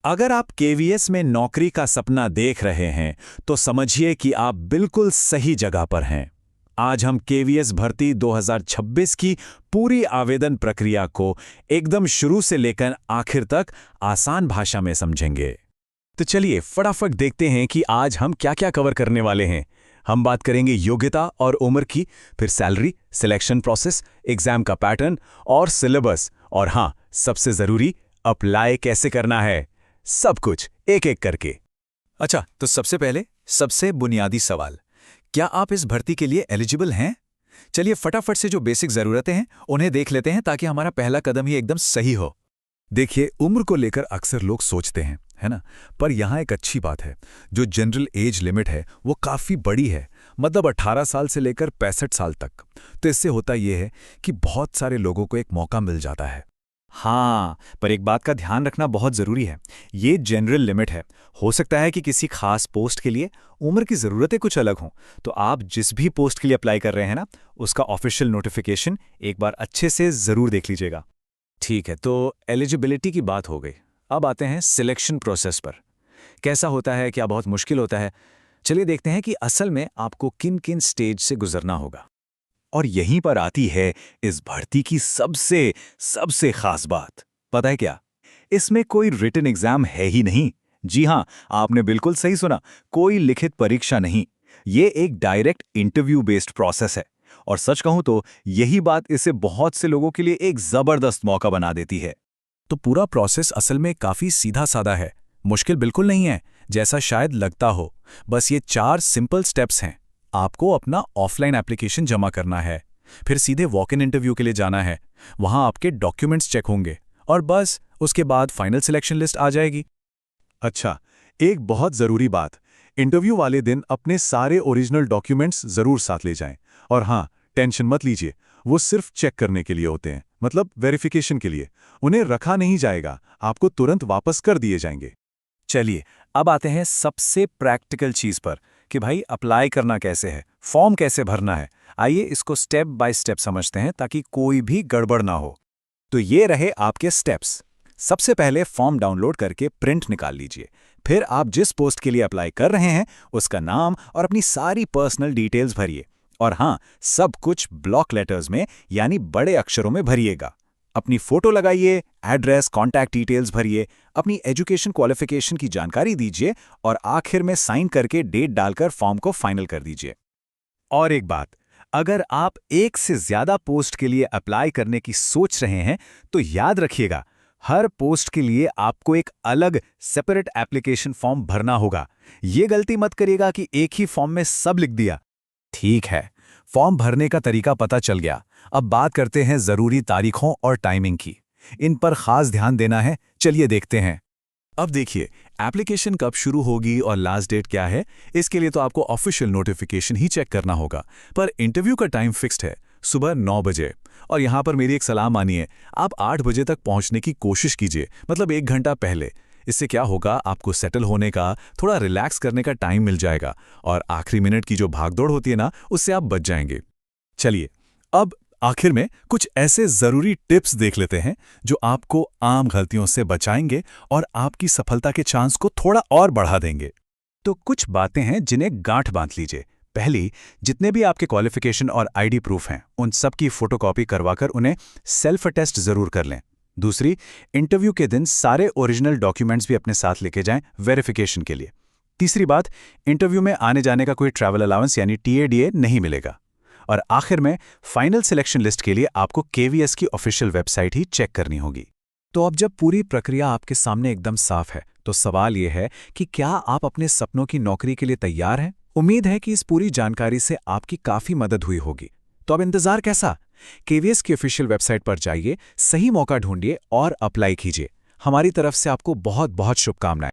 अगर आप केवीएस में नौकरी का सपना देख रहे हैं तो समझिए कि आप बिल्कुल सही जगह पर हैं। आज हम केवीएस भर्ती 2026 की पूरी आवेदन प्रक्रिया को एकदम शुरू से लेकर आखिर तक आसान भाषा में समझेंगे। तो चलिए फटाफट देखते हैं कि आज हम क्या क्या कवर करने वाले हैं। हम बात करेंगे योग्यता और उम्र की, फिर सैलरी, सिलेक्शन प्रोसेस, एग्जाम का पैटर्न और सिलेबस, और हाँ, सबसे जरूरी, अप्लाई कैसे करना है। सब कुछ एक एक करके। अच्छा, तो सबसे पहले सबसे बुनियादी सवाल, क्या आप इस भर्ती के लिए एलिजिबल हैं? चलिए फटाफट से जो बेसिक ज़रूरतें हैं उन्हें देख लेते हैं ताकि हमारा पहला कदम ही एकदम सही हो। देखिए, उम्र को लेकर अक्सर लोग सोचते हैं, है ना? पर यहाँ एक अच्छी बात है, जो जनरल एज लिमिट है वो काफ़ी बड़ी है, मतलब 18 साल से लेकर 65 साल तक। तो इससे होता ये है कि बहुत सारे लोगों को एक मौका मिल जाता है। हाँ, पर एक बात का ध्यान रखना बहुत ज़रूरी है। ये जनरल लिमिट है। हो सकता है कि किसी खास पोस्ट के लिए उम्र की ज़रूरतें कुछ अलग हों। तो आप जिस भी पोस्ट के लिए अप्लाई कर रहे हैं ना, उसका ऑफिशियल नोटिफिकेशन एक बार अच्छे से ज़रूर देख लीजिएगा। ठीक है, तो एलिजिबिलिटी की बात हो गई। अब आते हैं सिलेक्शन प्रोसेस पर। कैसा होता है, क्या बहुत मुश्किल होता है? चलिए देखते हैं कि असल में आपको किन किन स्टेज से गुजरना होगा। और यहीं पर आती है इस भर्ती की सबसे सबसे खास बात। पता है क्या? इसमें कोई रिटन एग्जाम है ही नहीं। जी हाँ, आपने बिल्कुल सही सुना, कोई लिखित परीक्षा नहीं। ये एक डायरेक्ट इंटरव्यू बेस्ड प्रोसेस है। और सच कहूं तो यही बात इसे बहुत से लोगों के लिए एक जबरदस्त मौका बना देती है। तो पूरा प्रोसेस असल में काफ़ी सीधा साधा है, मुश्किल बिल्कुल नहीं है जैसा शायद लगता हो। बस ये 4 सिंपल स्टेप्स हैं। आपको अपना ऑफलाइन एप्लीकेशन जमा करना है, फिर सीधे वॉक इन इंटरव्यू के लिए जाना है, वहां आपके डॉक्यूमेंट्स चेक होंगे, और बस उसके बाद फाइनल सिलेक्शन लिस्ट आ जाएगी। अच्छा, एक बहुत ज़रूरी बात, इंटरव्यू वाले दिन अपने सारे ओरिजिनल डॉक्यूमेंट्स ज़रूर साथ ले जाएं। और हाँ, टेंशन मत लीजिए, वो सिर्फ चेक करने के लिए होते हैं, मतलब वेरिफिकेशन के लिए। उन्हें रखा नहीं जाएगा, आपको तुरंत वापस कर दिए जाएंगे। चलिए अब आते हैं सबसे प्रैक्टिकल चीज पर कि भाई अप्लाई करना कैसे है, फॉर्म कैसे भरना है। आइए इसको स्टेप बाय स्टेप समझते हैं ताकि कोई भी गड़बड़ ना हो। तो ये रहे आपके स्टेप्स। सबसे पहले फॉर्म डाउनलोड करके प्रिंट निकाल लीजिए। फिर आप जिस पोस्ट के लिए अप्लाई कर रहे हैं उसका नाम और अपनी सारी पर्सनल डिटेल्स भरिए। और हाँ, सब कुछ ब्लॉक लेटर्स में यानी बड़े अक्षरों में भरिएगा। अपनी फोटो लगाइए, एड्रेस, कॉन्टैक्ट डिटेल्स भरिए, अपनी एजुकेशन क्वालिफिकेशन की जानकारी दीजिए और आखिर में साइन करके डेट डालकर फॉर्म को फाइनल कर दीजिए। और एक बात, अगर आप एक से ज्यादा पोस्ट के लिए अप्लाई करने की सोच रहे हैं तो याद रखिएगा, हर पोस्ट के लिए आपको एक अलग सेपरेट एप्लीकेशन फॉर्म भरना होगा। ये गलती मत करिएगा कि एक ही फॉर्म में सब लिख दिया। ठीक है, फॉर्म भरने का तरीका पता चल गया। अब बात करते हैं ज़रूरी तारीखों और टाइमिंग की। इन पर खास ध्यान देना है। चलिए देखते हैं। अब देखिए, एप्लीकेशन कब शुरू होगी और लास्ट डेट क्या है, इसके लिए तो आपको ऑफिशियल नोटिफिकेशन ही चेक करना होगा। पर इंटरव्यू का टाइम फिक्स्ड है, सुबह 9 बजे। और यहाँ पर मेरी एक सलाह मानिए, आप 8 बजे तक पहुँचने की कोशिश कीजिए, मतलब 1 घंटा पहले। इससे क्या होगा, आपको सेटल होने का, थोड़ा रिलैक्स करने का टाइम मिल जाएगा, और आखिरी मिनट की जो भागदौड़ होती है ना, उससे आप बच जाएंगे। चलिए, अब आखिर में कुछ ऐसे ज़रूरी टिप्स देख लेते हैं जो आपको आम गलतियों से बचाएंगे और आपकी सफलता के चांस को थोड़ा और बढ़ा देंगे। तो कुछ बातें हैं जिन्हें गांठ बांध लीजिए। पहली, जितने भी आपके क्वालिफिकेशन और आईडी प्रूफ हैं उन सब की फोटोकॉपी करवाकर उन्हें सेल्फ अटेस्ट जरूर कर लें। दूसरी, इंटरव्यू के दिन सारे ओरिजिनल डॉक्यूमेंट्स भी अपने साथ लेके जाएं वेरिफिकेशन के लिए। तीसरी बात, इंटरव्यू में आने जाने का कोई ट्रैवल अलाउंस यानी टीएडीए नहीं मिलेगा। और आखिर में फाइनल सिलेक्शन लिस्ट के लिए आपको केवीएस की ऑफिशियल वेबसाइट ही चेक करनी होगी। तो अब जब पूरी प्रक्रिया आपके सामने एकदम साफ है, तो सवाल यह है कि क्या आप अपने सपनों की नौकरी के लिए तैयार हैं? उम्मीद है कि इस पूरी जानकारी से आपकी काफ़ी मदद हुई होगी। तो अब इंतज़ार कैसा? केवीएस की ऑफिशियल वेबसाइट पर जाइए, सही मौका ढूंढिए और अप्लाई कीजिए। हमारी तरफ से आपको बहुत बहुत शुभकामनाएं।